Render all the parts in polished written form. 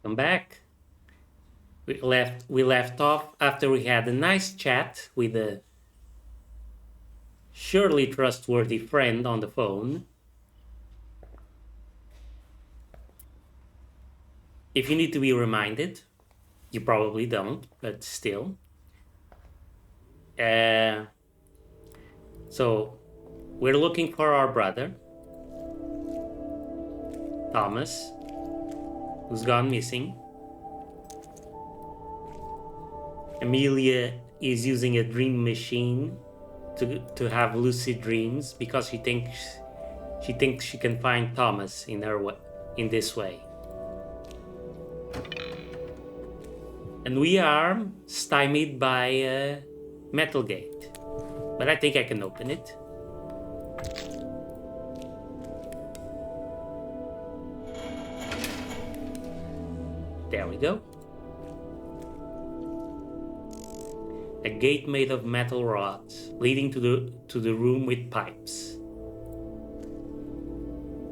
I'm back. We left off after we had a nice chat with a surely trustworthy friend on the phone. If you need to be reminded, you probably don't, but still. Uh, so we're looking for our brother, Thomas, who's gone missing. Amelia is using a dream machine to have lucid dreams because she thinks she can find Thomas in this way. And we are stymied by a metal gate. But I think I can open it. There we go. A gate made of metal rods leading to the room with pipes.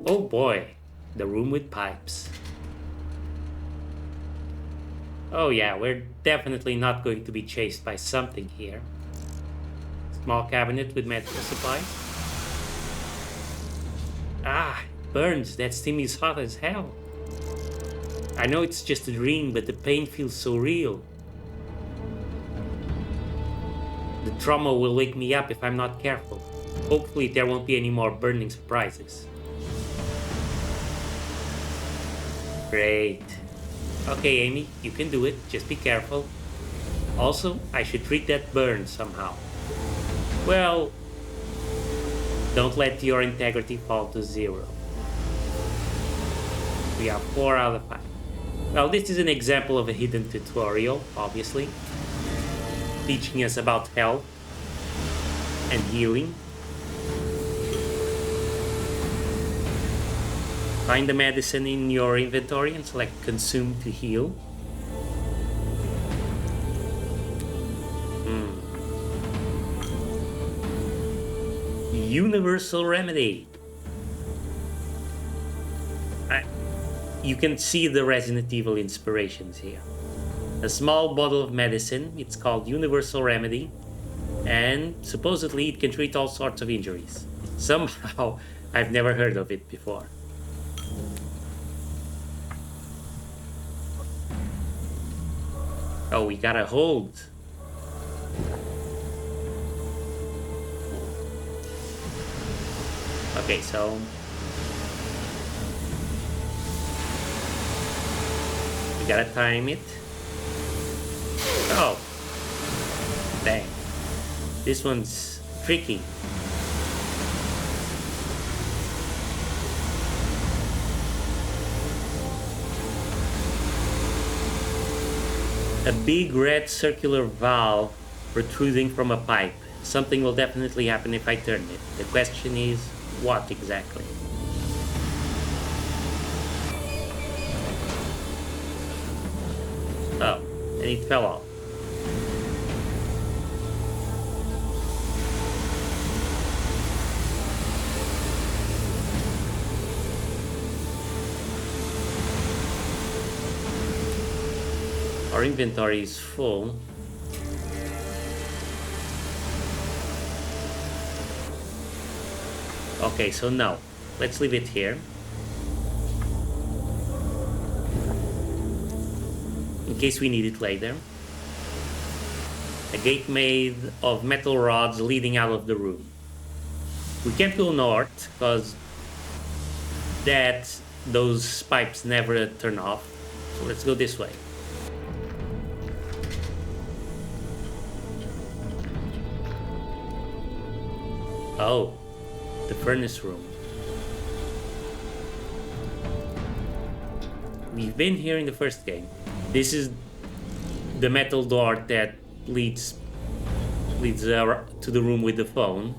Oh boy, the room with pipes. Oh yeah, we're definitely not going to be chased by something here. Small cabinet with medical supplies. Ah, it burns. That steam is hot as hell. I know it's just a dream, but the pain feels so real. The trauma will wake me up if I'm not careful. Hopefully there won't be any more burning surprises. Great. Okay, Amy, you can do it. Just be careful. Also, I should treat that burn somehow. Well, don't let your integrity fall to 0. We are 4 out of 5. Well, this is an example of a hidden tutorial, obviously, teaching us about health and healing. Find the medicine in your inventory and select Consume to heal. Universal Remedy. You can see the Resident Evil inspirations here. A small bottle of medicine, it's called Universal Remedy, and supposedly it can treat all sorts of injuries. Somehow, I've never heard of it before. Oh, we got a hold. Okay, so we gotta time it. Oh, dang. This one's tricky. A big red circular valve protruding from a pipe. Something will definitely happen if I turn it. The question is, what exactly? Oh, and it fell off. Our inventory is full. Okay, so now, let's leave it here. In case we need it later. A gate made of metal rods leading out of the room. We can't go north, because those pipes never turn off. So let's go this way. Oh, the furnace room. We've been here in the first game. This is the metal door that leads to the room with the phone.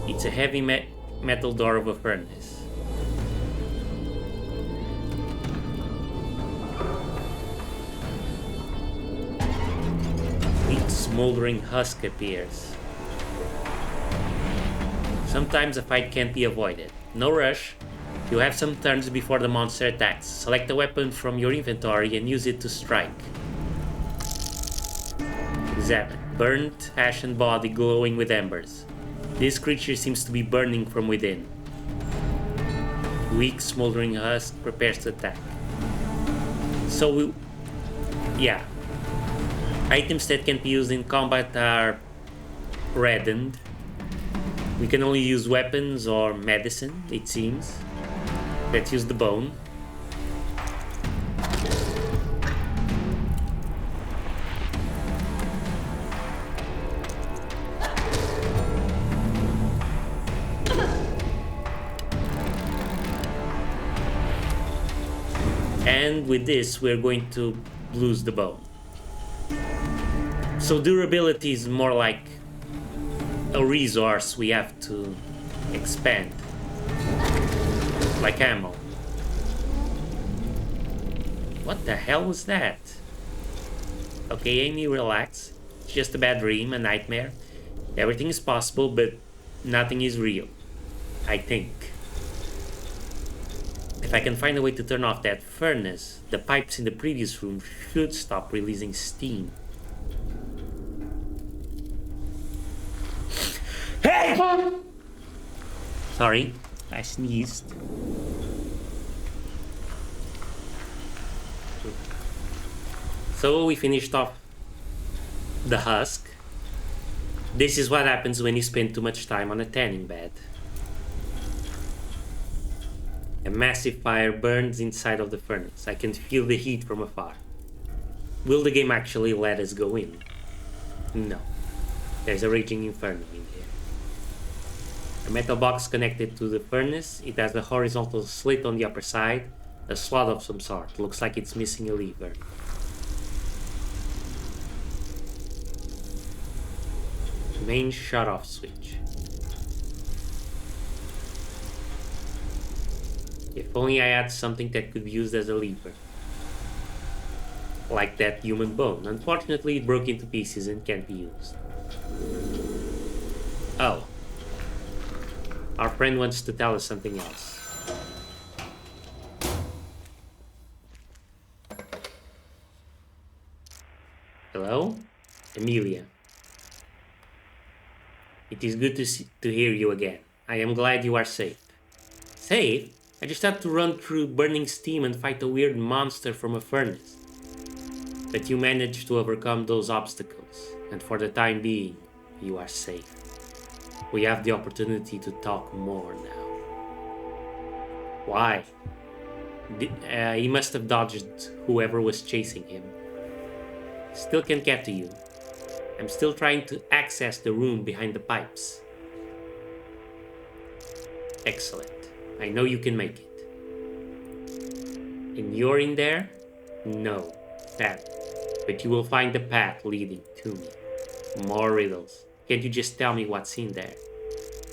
It's a heavy metal door of a furnace. Smoldering husk appears. Sometimes a fight can't be avoided. No rush. You have some turns before the monster attacks. Select a weapon from your inventory and use it to strike. Examine. Burnt, ashen body glowing with embers. This creature seems to be burning from within. Weak, smoldering husk prepares to attack. So, yeah. Items that can be used in combat are reddened. We can only use weapons or medicine, it seems. Let's use the bone. And with this, we're going to lose the bone. So durability is more like a resource we have to expand. Like ammo. What the hell was that? Okay, Amy, relax. It's just a bad dream, a nightmare. Everything is possible, but nothing is real. I think. If I can find a way to turn off that furnace, the pipes in the previous room should stop releasing steam. Hey! Sorry, I sneezed. So we finished off the husk. This is what happens when you spend too much time on a tanning bed. A massive fire burns inside of the furnace. I can feel the heat from afar. Will the game actually let us go in? No. There's a raging inferno in here. A metal box connected to the furnace. It has a horizontal slit on the upper side. A slot of some sort. Looks like it's missing a lever. Main shut-off switch. If only I had something that could be used as a lever. Like that human bone. Unfortunately, it broke into pieces and can't be used. Oh. Our friend wants to tell us something else. Hello? Amelia. It is good to hear you again. I am glad you are safe. Safe? I just had to run through burning steam and fight a weird monster from a furnace. But you managed to overcome those obstacles, and for the time being, you are safe. We have the opportunity to talk more now. Why? He must have dodged whoever was chasing him. Still can't get to you. I'm still trying to access the room behind the pipes. Excellent. I know you can make it. And you're in there? No, sadly. But you will find the path leading to me. More riddles. Can't you just tell me what's in there?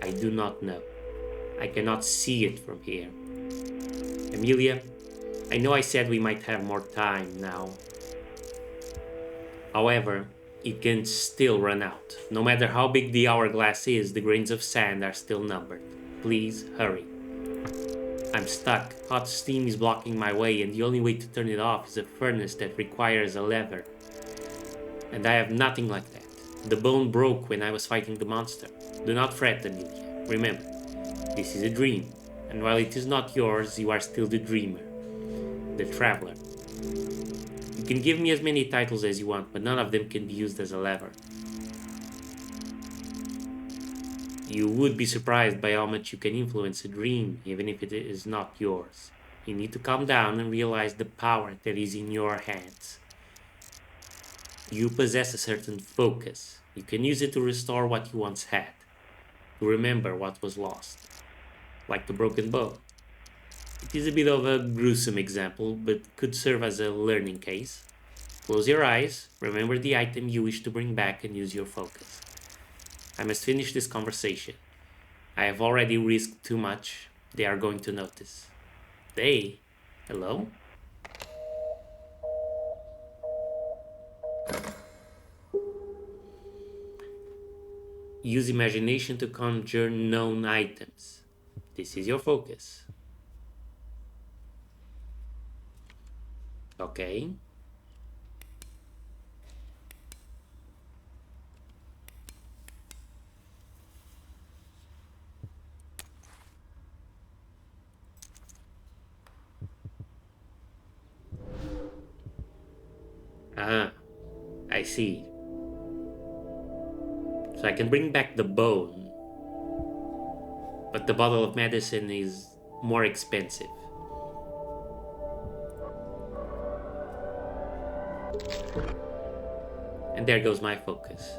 I do not know. I cannot see it from here. Amelia, I know I said we might have more time now. However, it can still run out. No matter how big the hourglass is, the grains of sand are still numbered. Please hurry. I'm stuck. Hot steam is blocking my way, and the only way to turn it off is a furnace that requires a lever. And I have nothing like that. The bone broke when I was fighting the monster. Do not fret, Amelia. Remember, this is a dream, and while it is not yours, you are still the dreamer, the traveler. You can give me as many titles as you want, but none of them can be used as a lever. You would be surprised by how much you can influence a dream, even if it is not yours. You need to calm down and realize the power that is in your hands. You possess a certain focus. You can use it to restore what you once had, to remember what was lost, like the broken bow. It is a bit of a gruesome example, but could serve as a learning case. Close your eyes, remember the item you wish to bring back, and use your focus. I must finish this conversation. I have already risked too much. They are going to notice. They? Hello? Use imagination to conjure known items. This is your focus. Okay. Ah, I see. So I can bring back the bone, but the bottle of medicine is more expensive. And there goes my focus.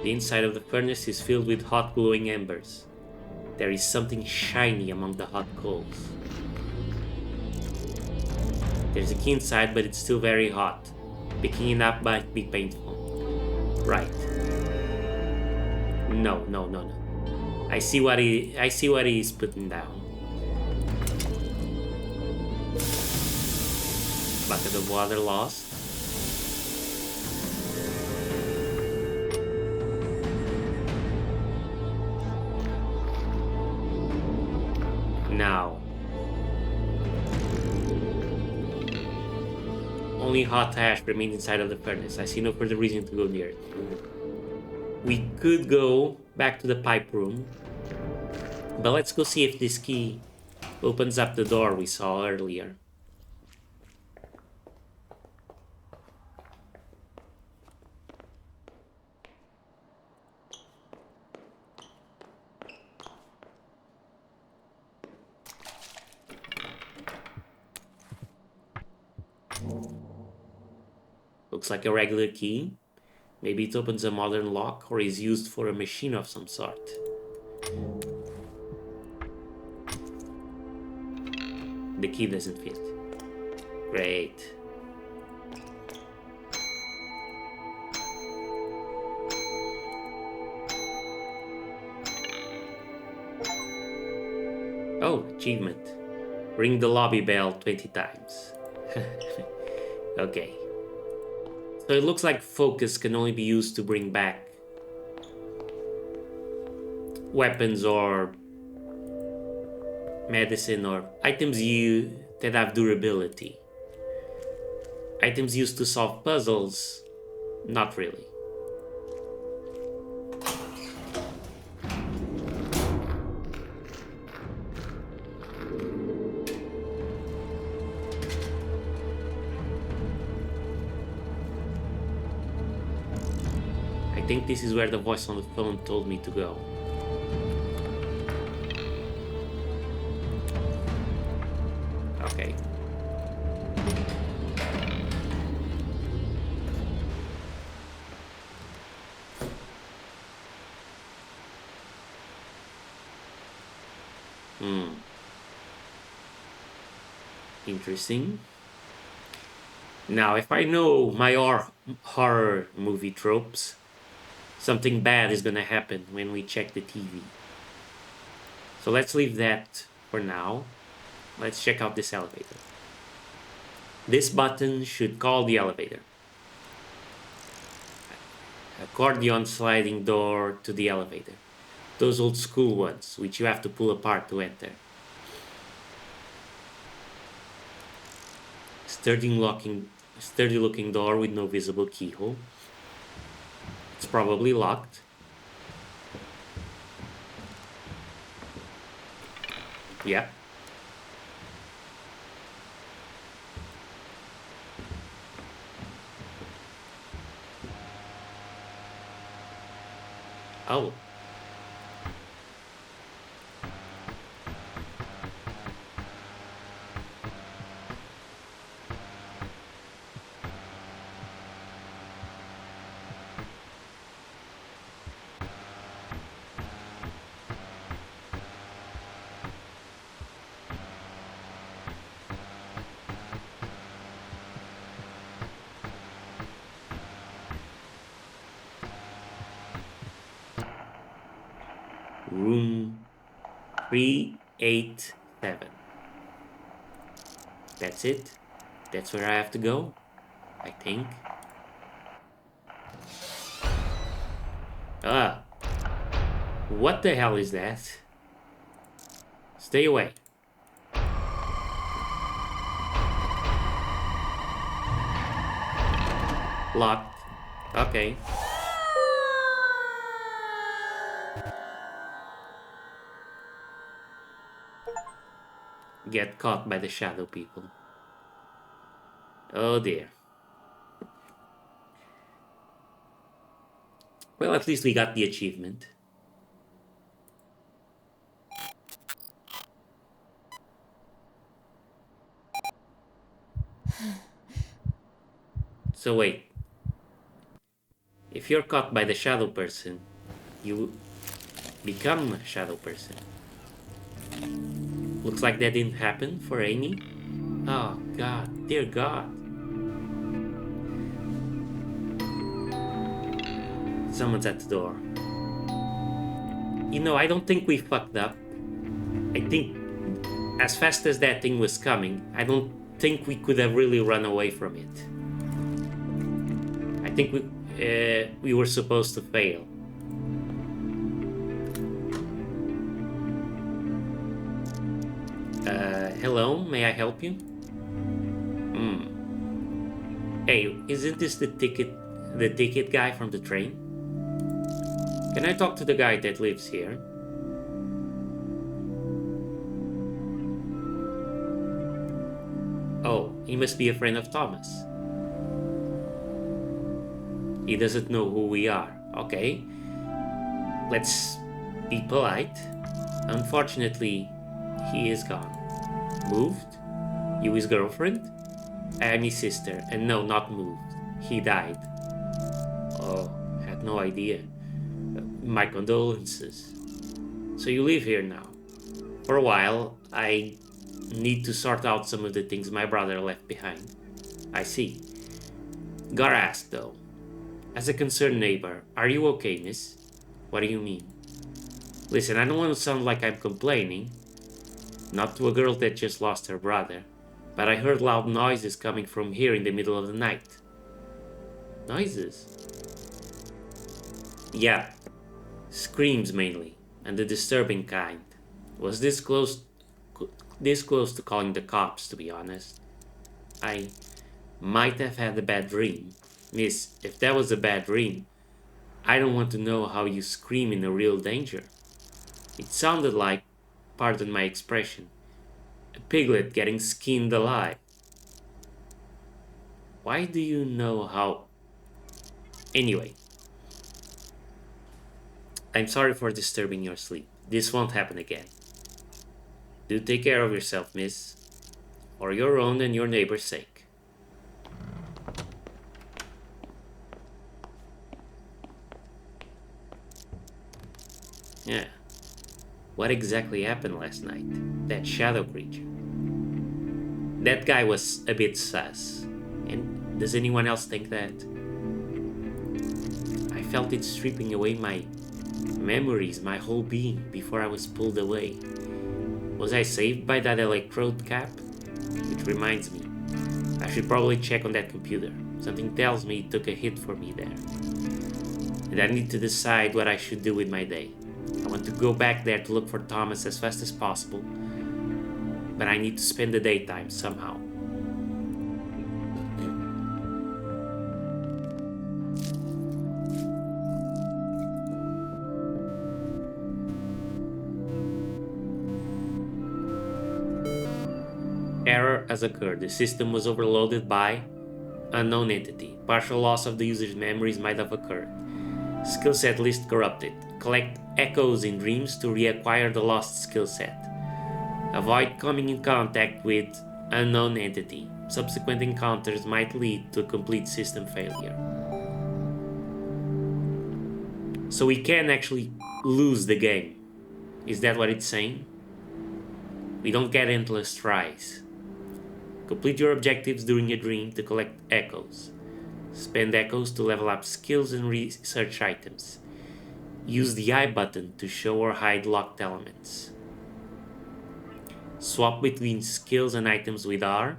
The inside of the furnace is filled with hot glowing embers. There is something shiny among the hot coals. There's a key inside, but it's still very hot. Picking it up might be painful. Right. No, no, no, no. I see what he's putting down. Bucket of water lost. Now. Only hot ash remains inside of the furnace. I see no further reason to go near it. We could go back to the pipe room. But let's go see if this key opens up the door we saw earlier. Looks like a regular key. Maybe it opens a modern lock or is used for a machine of some sort. The key doesn't fit. Great. Oh, achievement. Ring the lobby bell 20 times. Okay. So it looks like focus can only be used to bring back weapons or medicine or items that have durability. Items used to solve puzzles, not really. I think this is where the voice on the phone told me to go. Okay. Interesting. Now, if I know my horror movie tropes, something bad is gonna happen when we check the TV. So let's leave that for now. Let's check out this elevator. This button should call the elevator. Accordion sliding door to the elevator. Those old school ones, which you have to pull apart to enter. Sturdy looking door with no visible keyhole. It's probably locked. Yeah. Oh. Room 387. That's it. That's where I have to go, I think. Ah, what the hell is that? Stay away. Locked. Okay. Get caught by the shadow people. Oh dear. Well, at least we got the achievement. So wait. If you're caught by the shadow person, you become a shadow person. Looks like that didn't happen for Amy. Oh God, dear God. Someone's at the door. You know, I don't think we fucked up. I think as fast as that thing was coming, I don't think we could have really run away from it. I think we were supposed to fail. Hello, may I help you? Hey, isn't this the ticket guy from the train? Can I talk to the guy that lives here? Oh, he must be a friend of Thomas. He doesn't know who we are. Okay. Let's be polite. Unfortunately, he is gone. Moved? You his girlfriend? I am his sister, and no, not moved. He died. Oh, had no idea. My condolences. So you live here now. For a while, I need to sort out some of the things my brother left behind. I see. Gotta ask though. As a concerned neighbor, are you okay, miss? What do you mean? Listen, I don't want to sound like I'm complaining. Not to a girl that just lost her brother. But I heard loud noises coming from here in the middle of the night. Noises? Yeah. Screams mainly. And the disturbing kind. Was this close to calling the cops, to be honest. I might have had a bad dream. Miss, if that was a bad dream, I don't want to know how you scream in a real danger. It sounded like, pardon my expression, a piglet getting skinned alive. Why do you know how... Anyway. I'm sorry for disturbing your sleep. This won't happen again. Do take care of yourself, miss. For your own and your neighbor's sake. Yeah. What exactly happened last night? That shadow creature. That guy was a bit sus. And does anyone else think that? I felt it stripping away my memories, my whole being, before I was pulled away. Was I saved by that electrode cap? Which reminds me, I should probably check on that computer. Something tells me it took a hit for me there. And I need to decide what I should do with my day. I want to go back there to look for Thomas as fast as possible, but I need to spend the daytime somehow. Error has occurred. The system was overloaded by unknown entity. Partial loss of the user's memories might have occurred. Skill set list corrupted. Collect echoes in dreams to reacquire the lost skill set. Avoid coming in contact with unknown entity. Subsequent encounters might lead to a complete system failure. So we can actually lose the game. Is that what it's saying? We don't get endless tries. Complete your objectives during a dream to collect echoes. Spend echoes to level up skills and research items. Use the I button to show or hide locked elements. Swap between skills and items with R.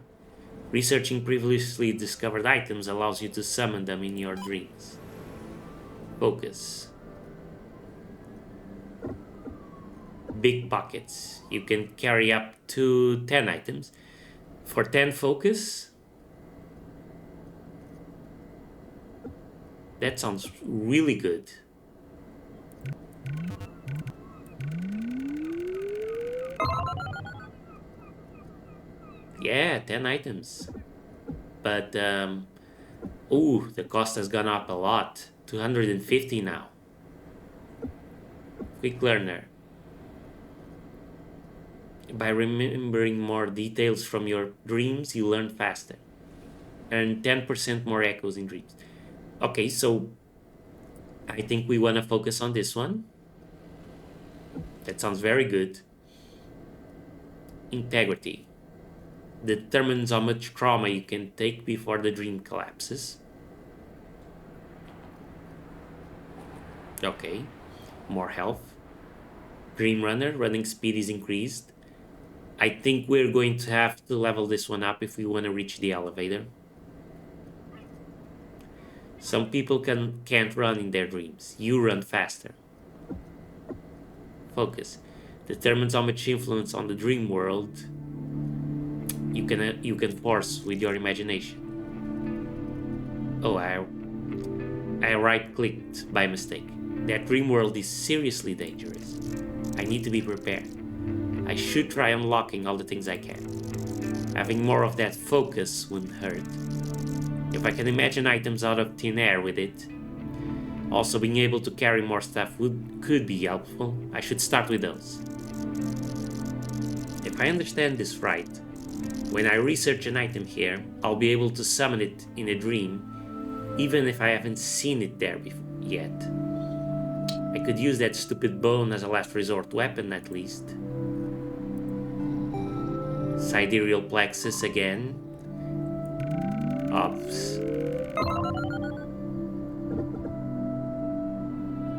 Researching previously discovered items allows you to summon them in your dreams. Focus. Big pockets. You can carry up to 10 items. For 10 focus, that sounds really good. Yeah, 10 items. But, ooh, the cost has gone up a lot. 250 now. Quick learner. By remembering more details from your dreams, you learn faster. Earn 10% more echoes in dreams. Okay, so I think we want to focus on this one. That sounds very good. Integrity. Determines how much trauma you can take before the dream collapses. Okay. More health. Dream Runner. Running speed is increased. I think we're going to have to level this one up if we want to reach the elevator. Some people can't run in their dreams. You run faster. Focus. Determines how much influence on the dream world you can force with your imagination. Oh, I right-clicked by mistake. That dream world is seriously dangerous. I need to be prepared. I should try unlocking all the things I can. Having more of that focus wouldn't hurt. If I can imagine items out of thin air with it, also being able to carry more stuff could be helpful. I should start with those. If I understand this right, when I research an item here, I'll be able to summon it in a dream, even if I haven't seen it there yet. I could use that stupid bone as a last resort weapon at least. Sidereal plexus again. Obs.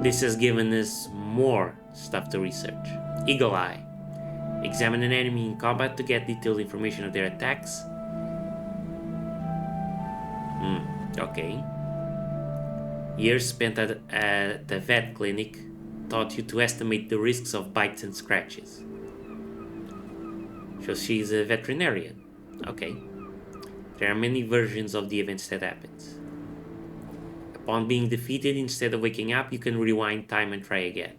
This has given us more stuff to research. Eagle Eye. Examine an enemy in combat to get detailed information of their attacks. Okay. Years spent at the vet clinic taught you to estimate the risks of bites and scratches. So she's a veterinarian. Okay. There are many versions of the events that happens. Upon being defeated, instead of waking up, you can rewind time and try again.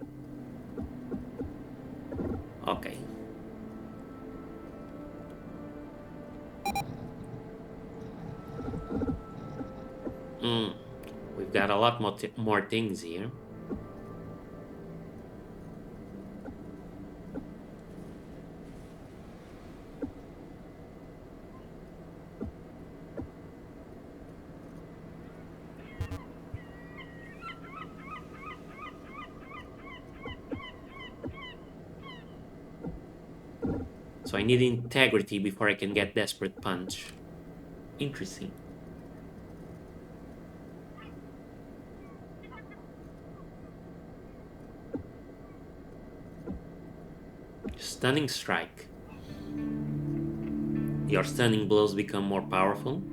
Okay. We've got a lot more things here. So I need integrity before I can get Desperate Punch. Interesting. Stunning Strike. Your stunning blows become more powerful.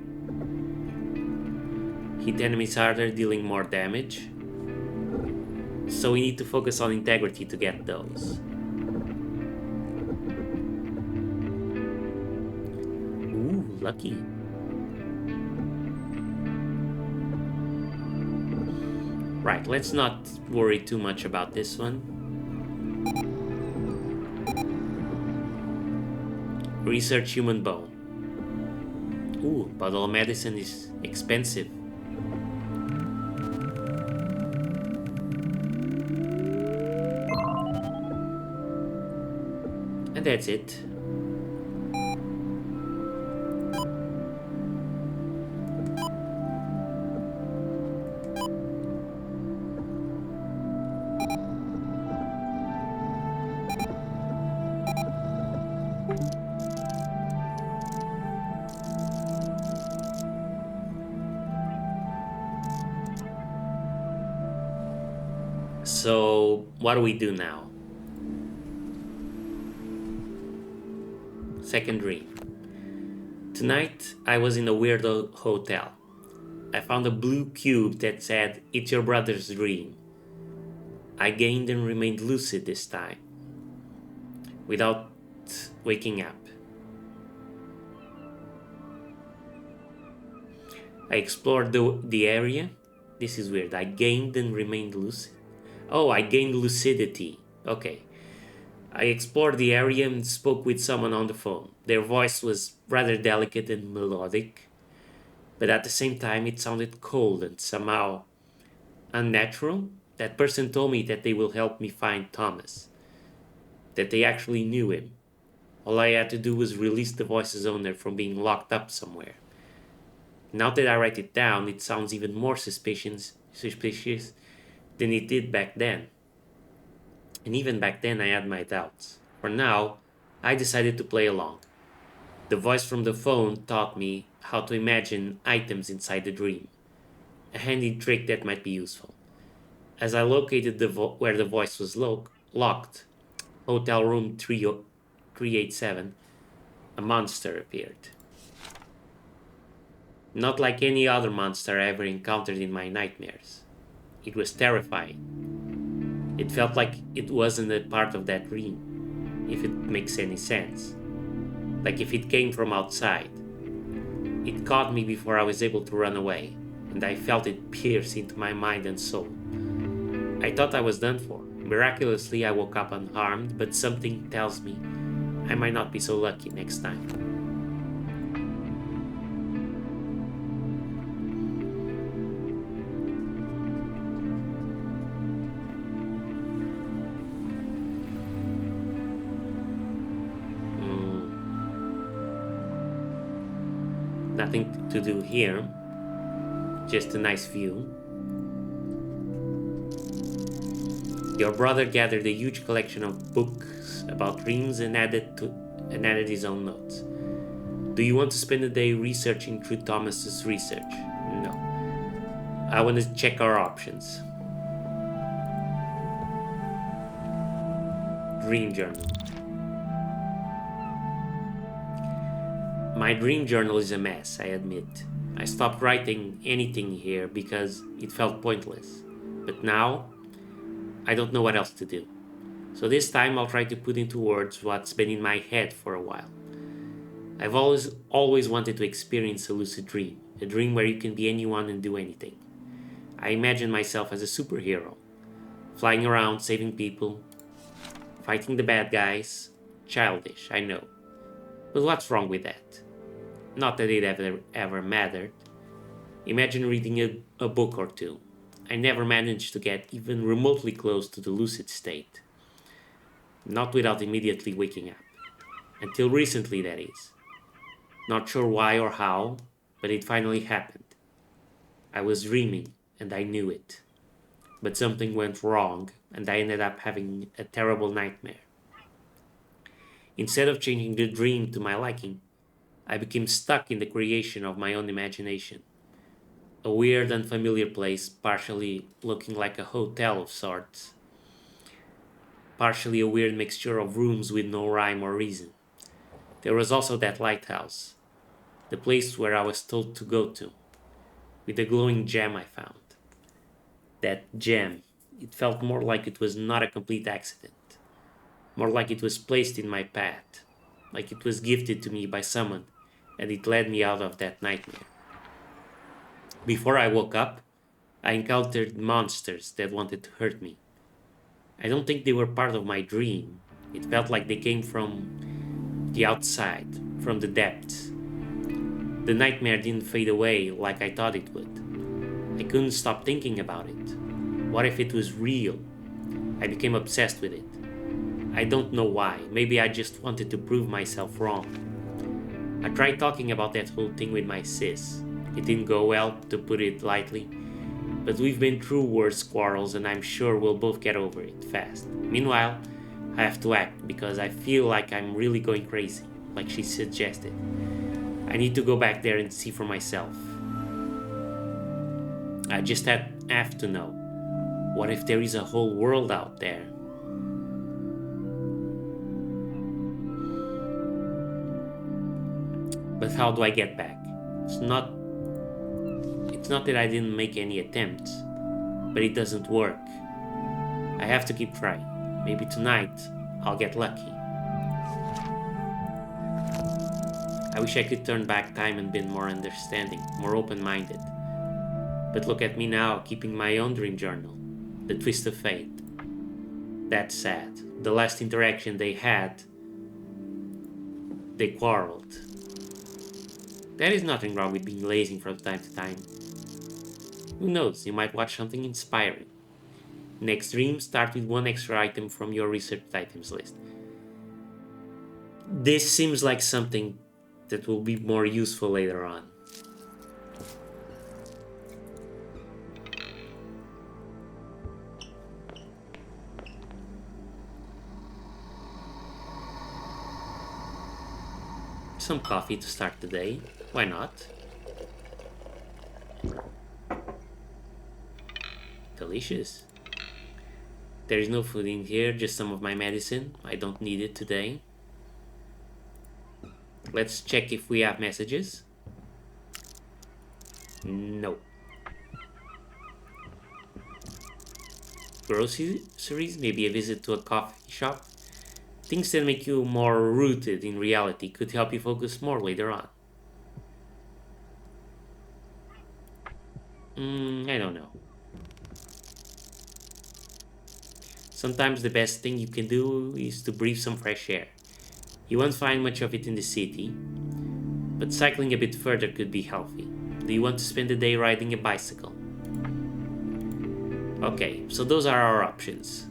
Hit enemies harder, dealing more damage. So we need to focus on integrity to get those. Ooh, lucky. Right, let's not worry too much about this one. Research human bone. Ooh, bottle of medicine is expensive. And that's it. So, what do we do now? Second dream. Tonight, I was in a weirdo hotel. I found a blue cube that said, "It's your brother's dream." I gained and remained lucid this time, without waking up. I explored the area. This is weird. I gained and remained lucid. Oh, I gained lucidity. Okay. I explored the area and spoke with someone on the phone. Their voice was rather delicate and melodic, but at the same time it sounded cold and somehow unnatural. That person told me that they will help me find Thomas, that they actually knew him. All I had to do was release the voice's owner from being locked up somewhere. Now that I write it down, it sounds even more suspicious than it did back then. And even back then I had my doubts. For now, I decided to play along. The voice from the phone taught me how to imagine items inside the dream, a handy trick that might be useful. As I located where the voice was locked, hotel room 387, a monster appeared. Not like any other monster I ever encountered in my nightmares. It was terrifying. It felt like it wasn't a part of that dream, if it makes any sense. Like if it came from outside. It caught me before I was able to run away, and I felt it pierce into my mind and soul. I thought I was done for. Miraculously, I woke up unharmed, but something tells me I might not be so lucky next time. Nothing to do here, just a nice view. Your brother gathered a huge collection of books about dreams and added his own notes. Do you want to spend a day researching through Thomas's research? No. I want to check our options. Dream journal. My dream journal is a mess, I admit. I stopped writing anything here because it felt pointless. But now, I don't know what else to do. So this time I'll try to put into words what's been in my head for a while. I've always wanted to experience a lucid dream, a dream where you can be anyone and do anything. I imagine myself as a superhero, flying around, saving people, fighting the bad guys. Childish, I know. But what's wrong with that? Not that it ever mattered. Imagine reading a book or two. I never managed to get even remotely close to the lucid state. Not without immediately waking up. Until recently, that is. Not sure why or how, but it finally happened. I was dreaming, and I knew it. But something went wrong, and I ended up having a terrible nightmare. Instead of changing the dream to my liking, I became stuck in the creation of my own imagination. A weird, unfamiliar place, partially looking like a hotel of sorts. Partially a weird mixture of rooms with no rhyme or reason. There was also that lighthouse, the place where I was told to go to, with the glowing gem I found. That gem, it felt more like it was not a complete accident. More like it was placed in my path, like it was gifted to me by someone, and it led me out of that nightmare. Before I woke up, I encountered monsters that wanted to hurt me. I don't think they were part of my dream. It felt like they came from the outside, from the depths. The nightmare didn't fade away like I thought it would. I couldn't stop thinking about it. What if it was real? I became obsessed with it. I don't know why. Maybe I just wanted to prove myself wrong. I tried talking about that whole thing with my sis. It didn't go well, to put it lightly, but we've been through worse quarrels and I'm sure we'll both get over it fast. Meanwhile, I have to act because I feel like I'm really going crazy, like she suggested. I need to go back there and see for myself. I just have to know. What if there is a whole world out there? But how do I get back? It's not that I didn't make any attempts, but it doesn't work. I have to keep trying. Maybe tonight I'll get lucky. I wish I could turn back time and been more understanding, more open-minded. But look at me now, keeping my own dream journal. The twist of fate. That's sad. The last interaction they had, they quarreled. There is nothing wrong with being lazy from time to time. Who knows, you might watch something inspiring. Next dream, start with one extra item from your researched items list. This seems like something that will be more useful later on. Some coffee to start the day. Why not? Delicious. There is no food in here, just some of my medicine. I don't need it today. Let's check if we have messages. No. Groceries, maybe a visit to a coffee shop. Things that make you more rooted in reality could help you focus more later on. I don't know. Sometimes the best thing you can do is to breathe some fresh air. You won't find much of it in the city, but cycling a bit further could be healthy. Do you want to spend the day riding a bicycle? Okay, so those are our options.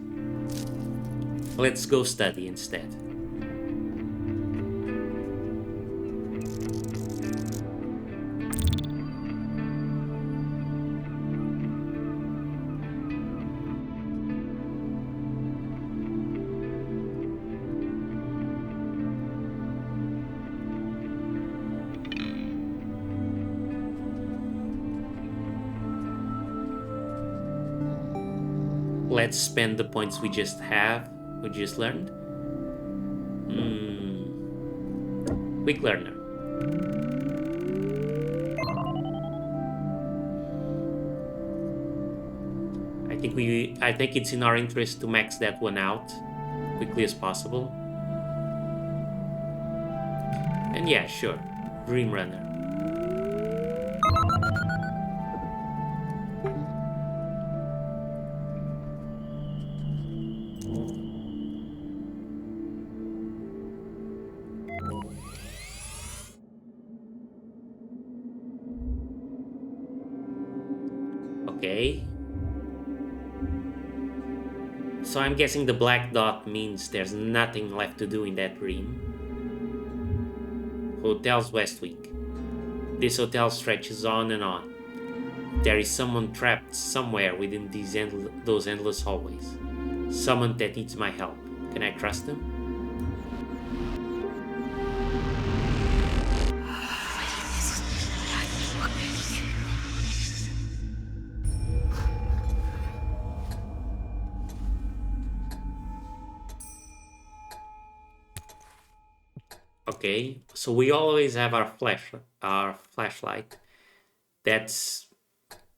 Let's go study instead. Let's spend the points we just learned. Quick learner. I think it's in our interest to max that one out quickly as possible. And yeah, sure. Dream Runner. Okay. So I'm guessing the black dot means there's nothing left to do in that dream. Hotels Westwick. This hotel stretches on and on. There is someone trapped somewhere within those endless hallways. Someone that needs my help. Can I trust them? Okay, so we always have our flashlight. That's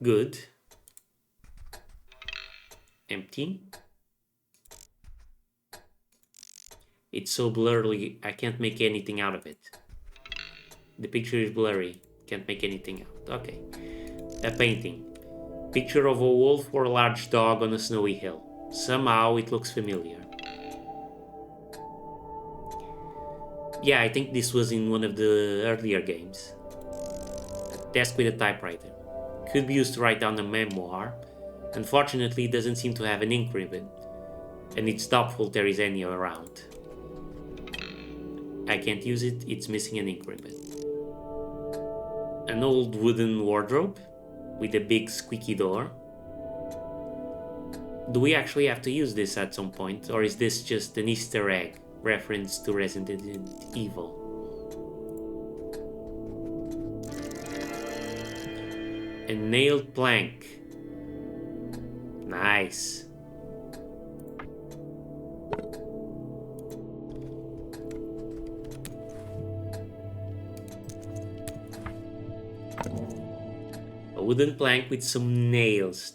good. Empty. It's so blurry, I can't make anything out of it. The picture is blurry, can't make anything out. Okay. A painting. Picture of a wolf or a large dog on a snowy hill. Somehow it looks familiar. Yeah, I think this was in one of the earlier games. A desk with a typewriter. Could be used to write down a memoir. Unfortunately, it doesn't seem to have an ink ribbon, and it's doubtful there is any around. I can't use it, it's missing an ink ribbon. An old wooden wardrobe with a big squeaky door. Do we actually have to use this at some point, or is this just an Easter egg reference to Resident Evil? A nailed plank. Nice. A wooden plank with some nails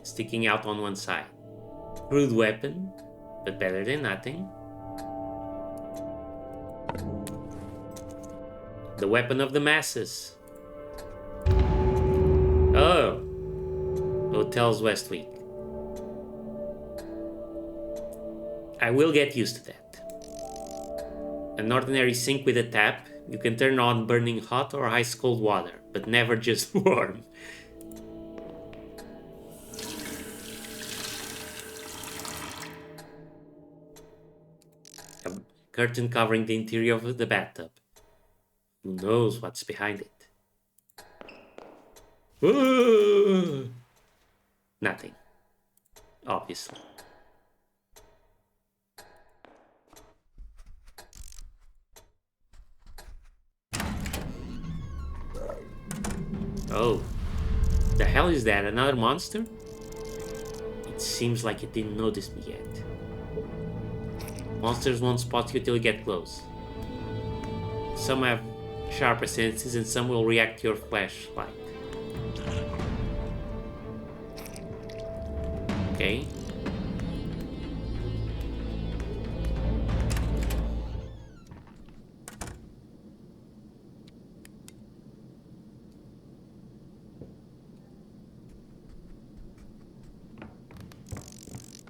sticking out on one side. Crude weapon, but better than nothing. The weapon of the masses. Oh, Hotels Westwick. I will get used to that. An ordinary sink with a tap. You can turn on burning hot or ice cold water, but never just warm. A curtain covering the interior of the bathtub. Who knows what's behind it? Ooh! Nothing. Obviously. Oh. The hell is that? Another monster? It seems like it didn't notice me yet. Monsters won't spot you till you get close. Some have sharper senses and some will react to your flashlight. Okay.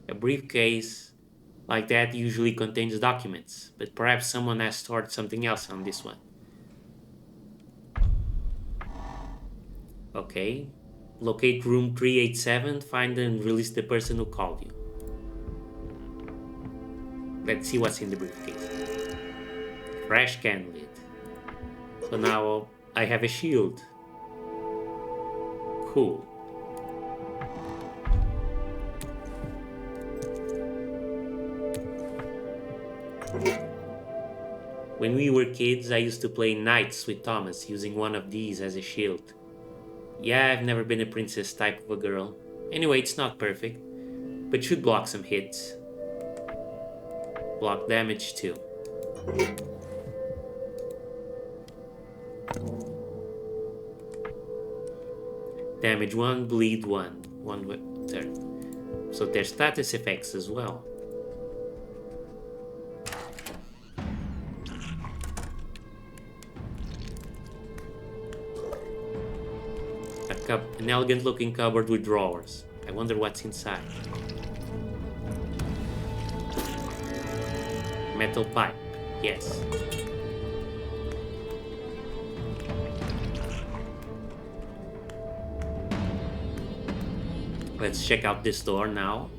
A briefcase like that usually contains documents, but perhaps someone has stored something else on this one. Okay. Locate room 387, find and release the person who called you. Let's see what's in the briefcase. Trash can lid. So now I have a shield. Cool. When we were kids, I used to play knights with Thomas using one of these as a shield. Yeah, I've never been a princess type of a girl. Anyway, it's not perfect, but should block some hits. Block damage too. Damage 1, bleed 1. 1 turn. So there's status effects as well. An elegant looking cupboard with drawers. I wonder what's inside. Metal pipe. Yes. Let's check out this door now.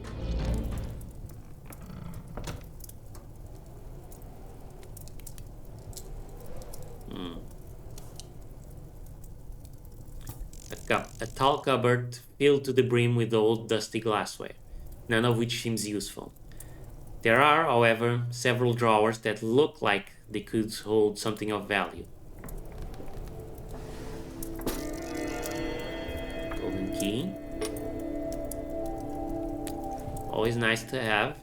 A tall cupboard filled to the brim with old dusty glassware, none of which seems useful. There are, however, several drawers that look like they could hold something of value. Golden key. Always nice to have.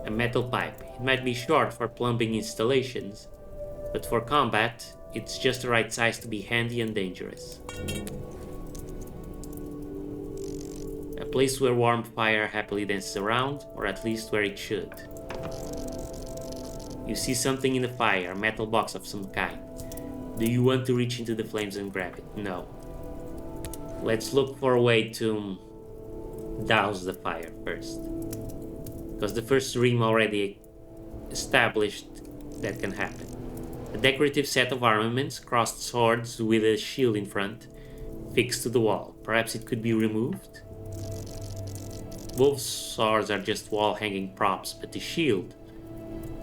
A metal pipe. It might be short for plumbing installations, but for combat, it's just the right size to be handy and dangerous. A place where warm fire happily dances around, or at least where it should. You see something in the fire, a metal box of some kind. Do you want to reach into the flames and grab it? No. Let's look for a way to douse the fire first. Because the first dream already established that can happen. A decorative set of armaments, crossed swords with a shield in front, fixed to the wall. Perhaps it could be removed? Both swords are just wall-hanging props, but the shield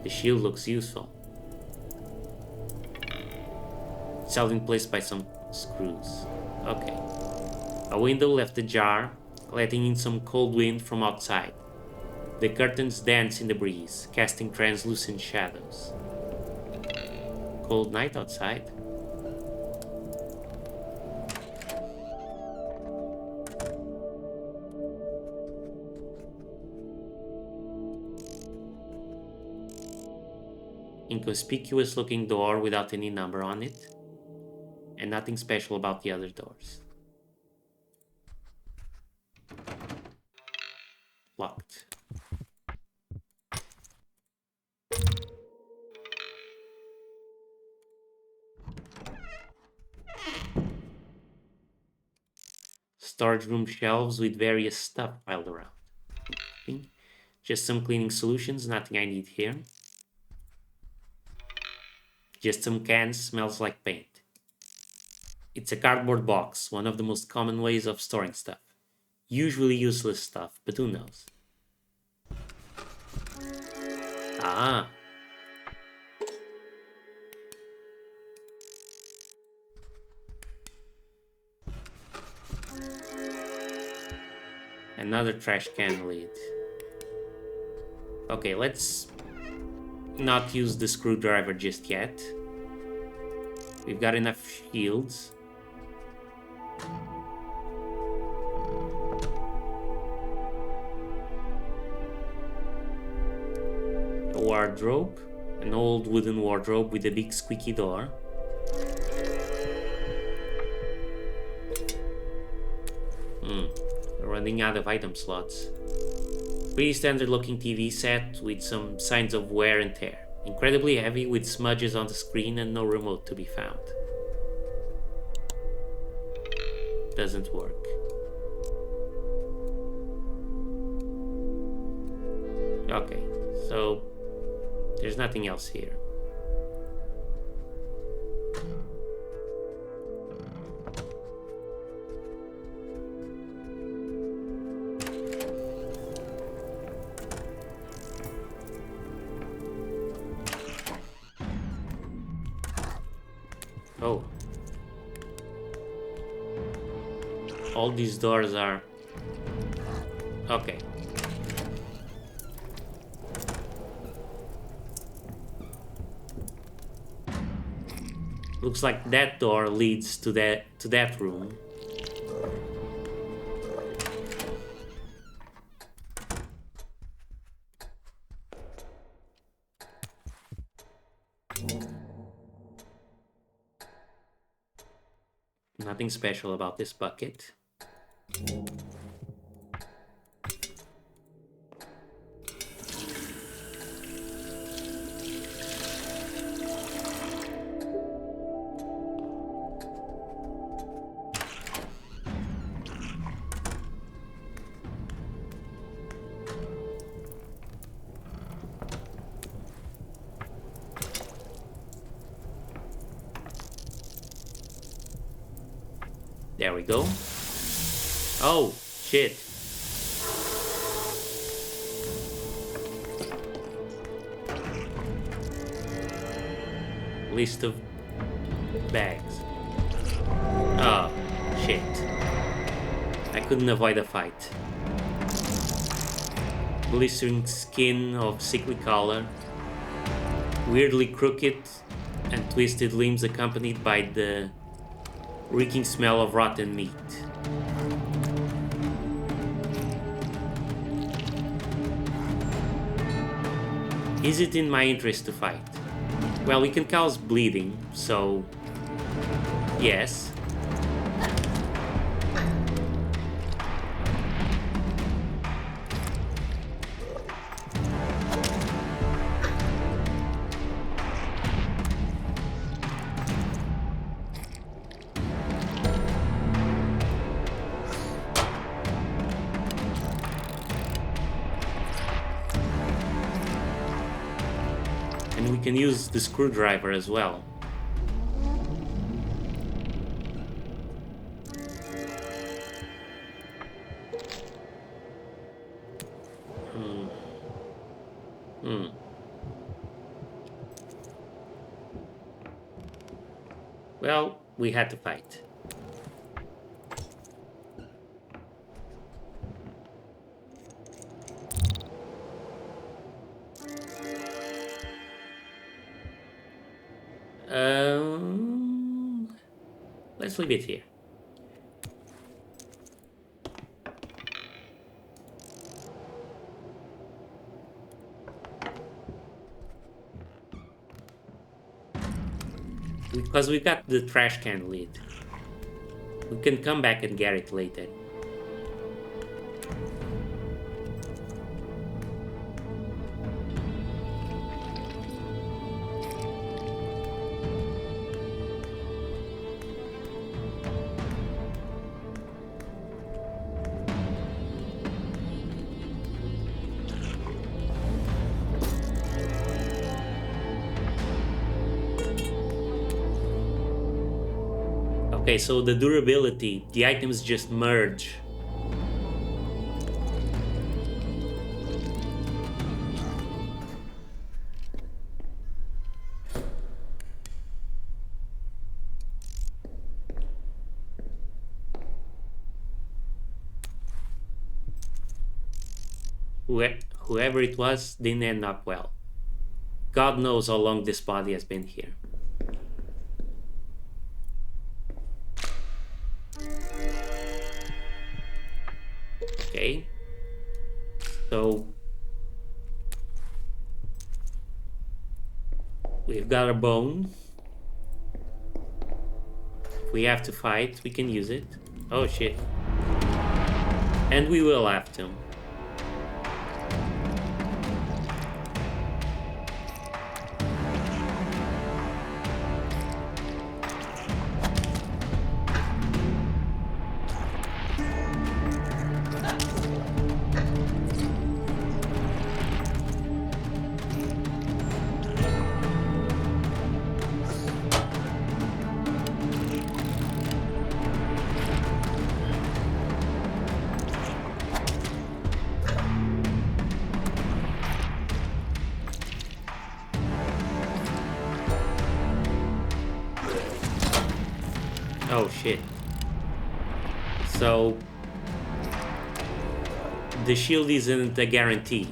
looks useful. It's held in place by some screws. Okay. A window left ajar, letting in some cold wind from outside. The curtains dance in the breeze, casting translucent shadows. Cold night outside. Inconspicuous looking door without any number on it. And nothing special about the other doors. Locked. Storage room shelves with various stuff piled around. Just some cleaning solutions, nothing I need here. Just some cans, smells like paint. It's a cardboard box, one of the most common ways of storing stuff. Usually useless stuff, but who knows? Ah. Another trash can lid. Okay, let's not use the screwdriver just yet. We've got enough shields. A wardrobe. An old wooden wardrobe with a big squeaky door. We're running out of item slots. Pretty standard looking TV set with some signs of wear and tear. Incredibly heavy with smudges on the screen and no remote to be found. Doesn't work. Okay, so there's nothing else here. Oh. All these doors are... Okay. Looks like that door leads to that room. Nothing special about this bucket. There we go. Oh, shit. List of bags. Oh, shit. I couldn't avoid a fight. Blistering skin of sickly color. Weirdly crooked and twisted limbs accompanied by the reeking smell of rotten meat. Is it in my interest to fight? Well, we can cause bleeding, so yes. And we can use the screwdriver as well. Well, we had to fight. Let's leave it here. Because we got the trash can lid. We can come back and get it later. Okay, so the durability, the items just merge. Whoever it was didn't end up well. God knows how long this body has been here. Okay. So we've got a bone. If we have to fight, we can use it. Oh shit. And we will have to. Oh shit. So the shield isn't a guarantee.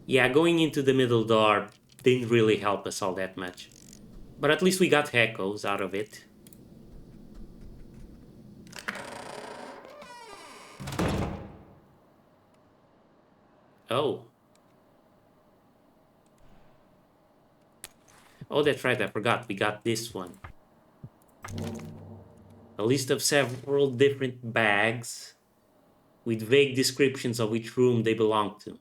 Yeah, going into the middle door didn't really help us all that much. But at least we got echoes out of it. Oh. Oh, that's right, I forgot. We got this one. A list of several different bags with vague descriptions of which room they belong to.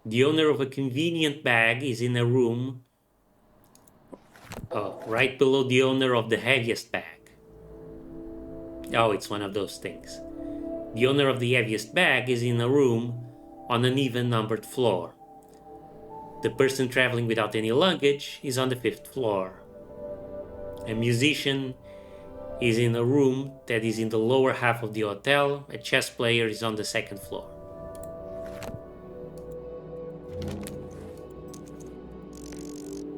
The owner of a convenient bag is in a room right below the owner of the heaviest bag. Oh, it's one of those things. The owner of the heaviest bag is in a room on an even numbered floor. The person traveling without any luggage is on the 5th floor. A musician is in a room that is in the lower half of the hotel. A chess player is on the 2nd floor.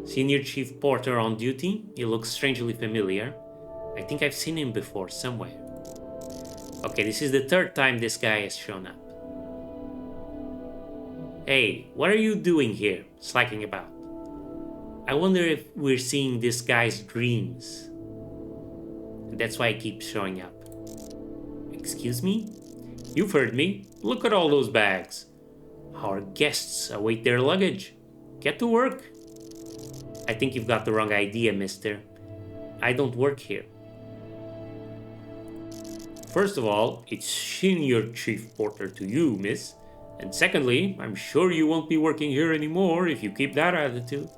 Senior Chief Porter on duty. He looks strangely familiar. I think I've seen him before somewhere. Okay, this is the 3rd time this guy has shown up. Hey, what are you doing here, slacking about? I wonder if we're seeing this guy's dreams. That's why he keeps showing up. Excuse me? You've heard me. Look at all those bags. Our guests await their luggage. Get to work. I think you've got the wrong idea, mister. I don't work here. First of all, it's Senior Chief Porter to you, miss. And secondly, I'm sure you won't be working here anymore if you keep that attitude.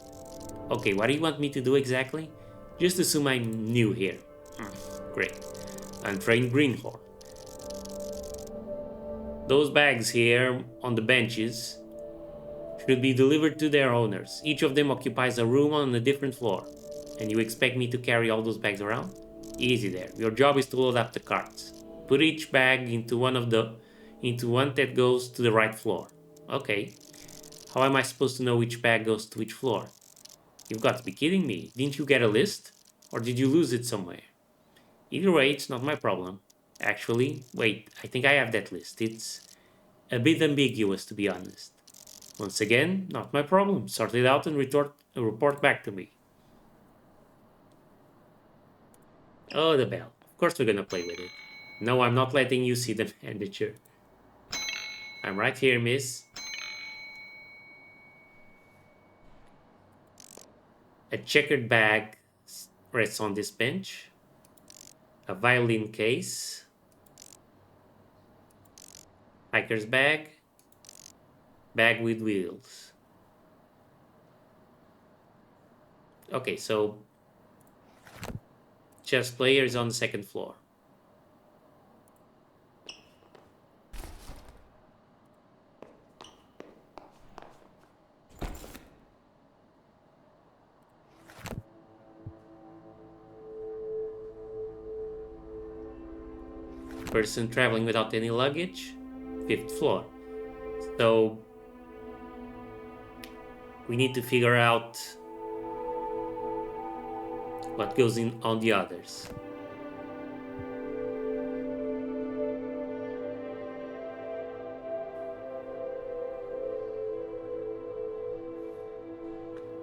Okay, what do you want me to do exactly? Just assume I'm new here. Great. Untrained greenhorn. Those bags here on the benches should be delivered to their owners. Each of them occupies a room on a different floor. And you expect me to carry all those bags around? Easy there. Your job is to load up the carts. Put each bag into one that goes to the right floor. Okay. How am I supposed to know which bag goes to which floor? You've got to be kidding me. Didn't you get a list? Or did you lose it somewhere? Either way, it's not my problem. Actually, wait, I think I have that list. It's a bit ambiguous, to be honest. Once again, not my problem. Sort it out and report back to me. Oh, the bell. Of course we're gonna play with it. No, I'm not letting you see the manager. I'm right here, miss. A checkered bag rests on this bench. A violin case. Hiker's bag. Bag with wheels. Okay, so chess player is on the second floor. Person traveling without any luggage, fifth floor. So we need to figure out what goes in on the others.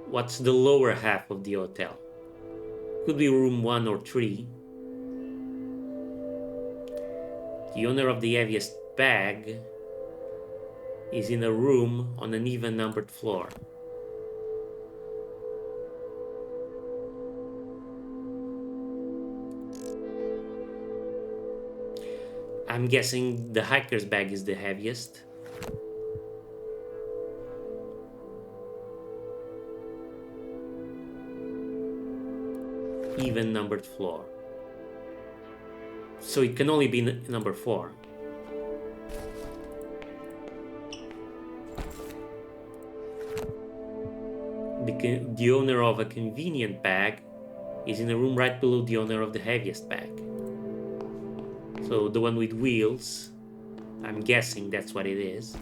What's the lower half of the hotel? Could be room 1 or 3. The owner of the heaviest bag is in a room on an even numbered floor. I'm guessing the hiker's bag is the heaviest. Even numbered floor. So it can only be number 4. The owner of a convenient bag is in a room right below the owner of the heaviest bag. So the one with wheels, I'm guessing that's what it is.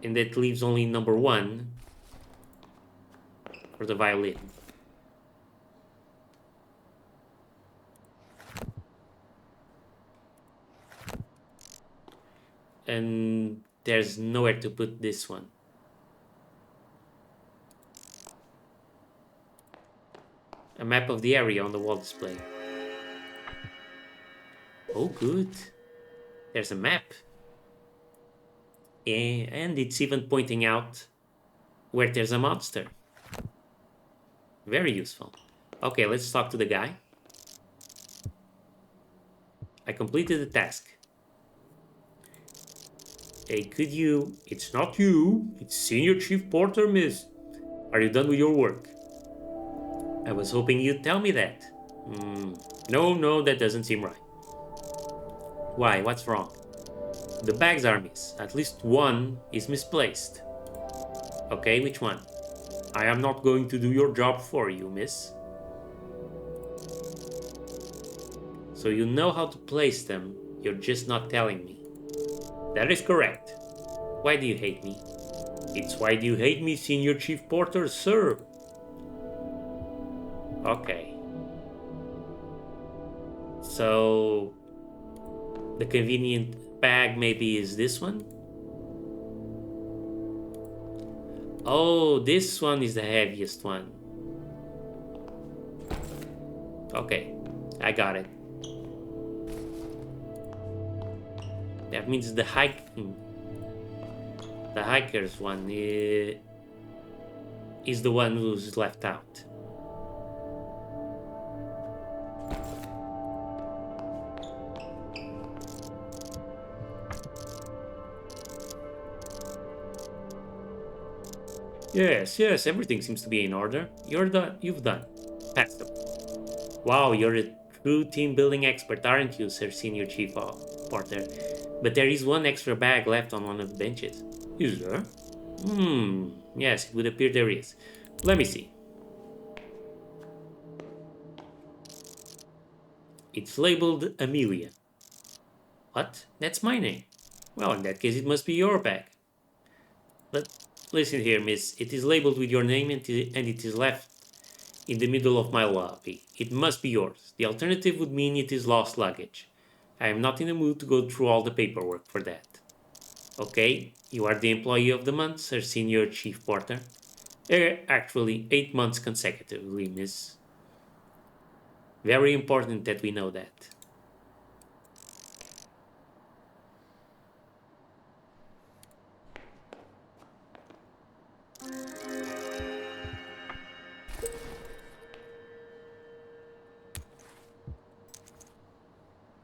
And that leaves only number 1 for the violin. And there's nowhere to put this one. A map of the area on the wall display. Oh, good. There's a map. And it's even pointing out where there's a monster. Very useful. Okay, let's talk to the guy. I completed the task. Hey, could you... It's not you. It's Senior Chief Porter, miss. Are you done with your work? I was hoping you'd tell me that. No, that doesn't seem right. Why? What's wrong? The bags are miss. At least one is misplaced. Okay, which one? I am not going to do your job for you, miss. So you know how to place them, you're just not telling me. That is correct. Why do you hate me? It's why do you hate me, Senior Chief Porter, sir? Okay. So the convenient bag maybe is this one? Oh, this one is the heaviest one. Okay, I got it. That means the hiker's one is the one who's left out. Yes, everything seems to be in order. You've done. Pass them. Wow, you're a true team building expert, aren't you, Sir Senior Chief Porter? But there is one extra bag left on one of the benches. Is there? Yes, it would appear there is. Let me see. It's labeled Amelia. What? That's my name. Well, in that case, it must be your bag. But listen here, miss. It is labeled with your name and it is left in the middle of my lobby. It must be yours. The alternative would mean it is lost luggage. I am not in the mood to go through all the paperwork for that. Okay, you are the employee of the month, Sir Senior Chief Porter. Actually, 8 months consecutively, miss. Very important that we know that.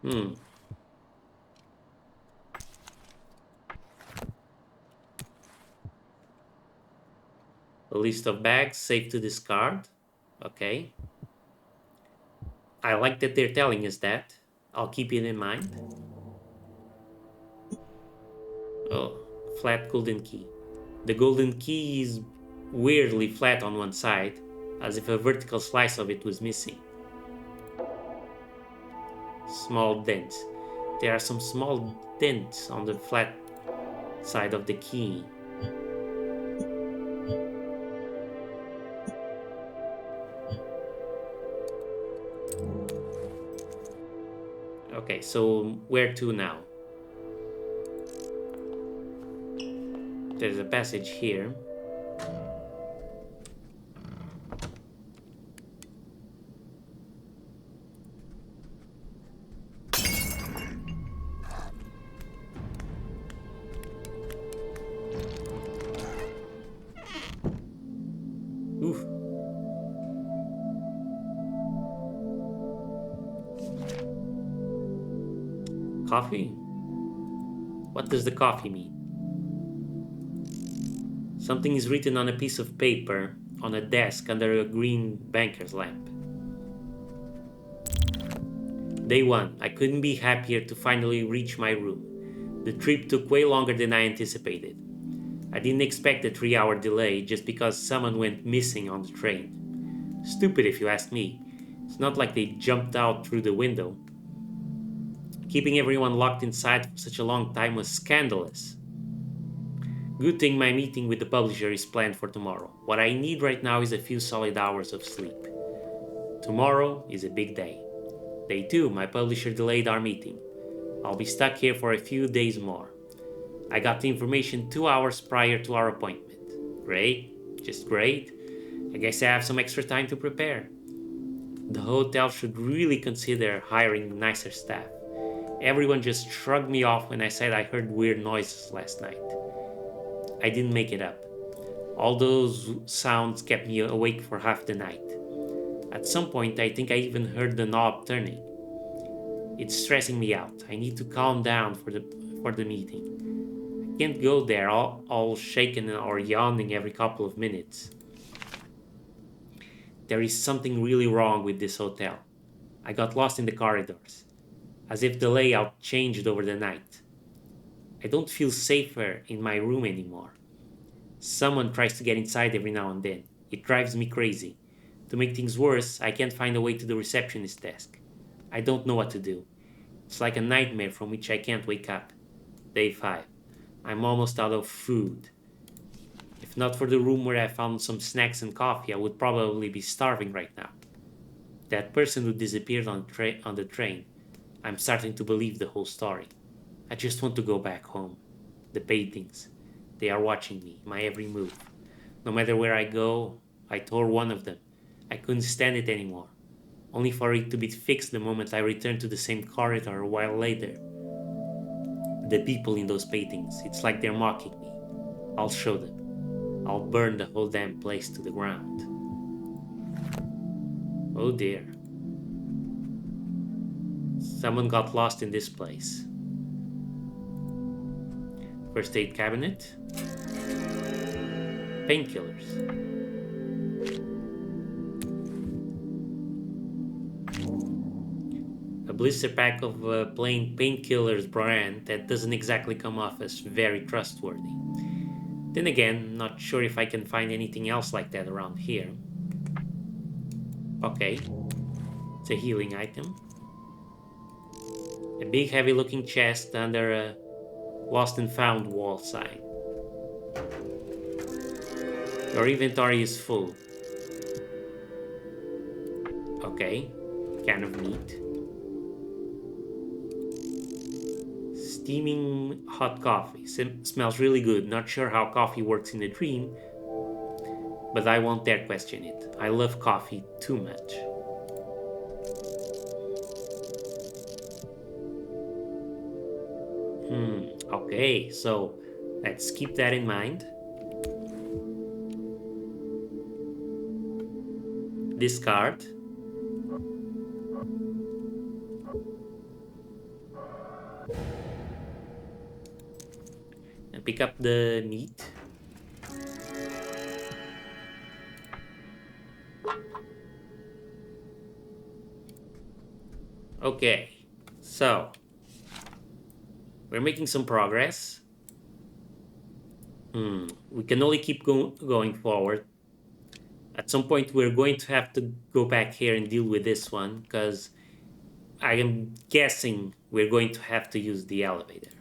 Hmm. A list of bags safe to discard. Okay. I like that they're telling us that. I'll keep it in mind. Oh, flat golden key. The golden key is weirdly flat on one side, as if a vertical slice of it was missing. Small dents. There are some small dents on the flat side of the key. Okay, so where to now? There's a passage here. Oof. Coffee? What does the coffee mean? Something is written on a piece of paper on a desk under a green banker's lamp. Day 1. I couldn't be happier to finally reach my room. The trip took way longer than I anticipated. I didn't expect a 3-hour delay just because someone went missing on the train. Stupid if you ask me. It's not like they jumped out through the window. Keeping everyone locked inside for such a long time was scandalous. Good thing my meeting with the publisher is planned for tomorrow. What I need right now is a few solid hours of sleep. Tomorrow is a big day. Day 2, my publisher delayed our meeting. I'll be stuck here for a few days more. I got the information 2 hours prior to our appointment. Great, just great. I guess I have some extra time to prepare. The hotel should really consider hiring nicer staff. Everyone just shrugged me off when I said I heard weird noises last night. I didn't make it up. All those sounds kept me awake for half the night. At some point, I think I even heard the knob turning. It's stressing me out. I need to calm down for the meeting. I can't go there all shaken or yawning every couple of minutes. There is something really wrong with this hotel. I got lost in the corridors, as if the layout changed over the night. I don't feel safer in my room anymore. Someone tries to get inside every now and then. It drives me crazy. To make things worse, I can't find a way to the receptionist desk. I don't know what to do. It's like a nightmare from which I can't wake up. Day 5. I'm almost out of food. If not for the room where I found some snacks and coffee, I would probably be starving right now. That person who disappeared on the train, I'm starting to believe the whole story. I just want to go back home. The paintings, they are watching me, my every move. No matter where I go, I tore one of them. I couldn't stand it anymore, only for it to be fixed the moment I returned to the same corridor a while later. The people in those paintings, it's like they're mocking me. I'll show them. I'll burn the whole damn place to the ground. Oh dear. Someone got lost in this place. First aid cabinet. Painkillers. A blister pack of a plain painkillers brand that doesn't exactly come off as very trustworthy. Then again, not sure if I can find anything else like that around here. Okay, it's a healing item. A big heavy looking chest under a lost and found wall sign. Your inventory is full. Okay, can of meat. Steaming hot coffee. Smells really good. Not sure how coffee works in a dream, but I won't dare question it. I love coffee too much. Okay, so let's keep that in mind. Discard. And pick up the meat. Okay, so we're making some progress. We can only keep going forward. At some point, we're going to have to go back here and deal with this one because I am guessing we're going to have to use the elevator.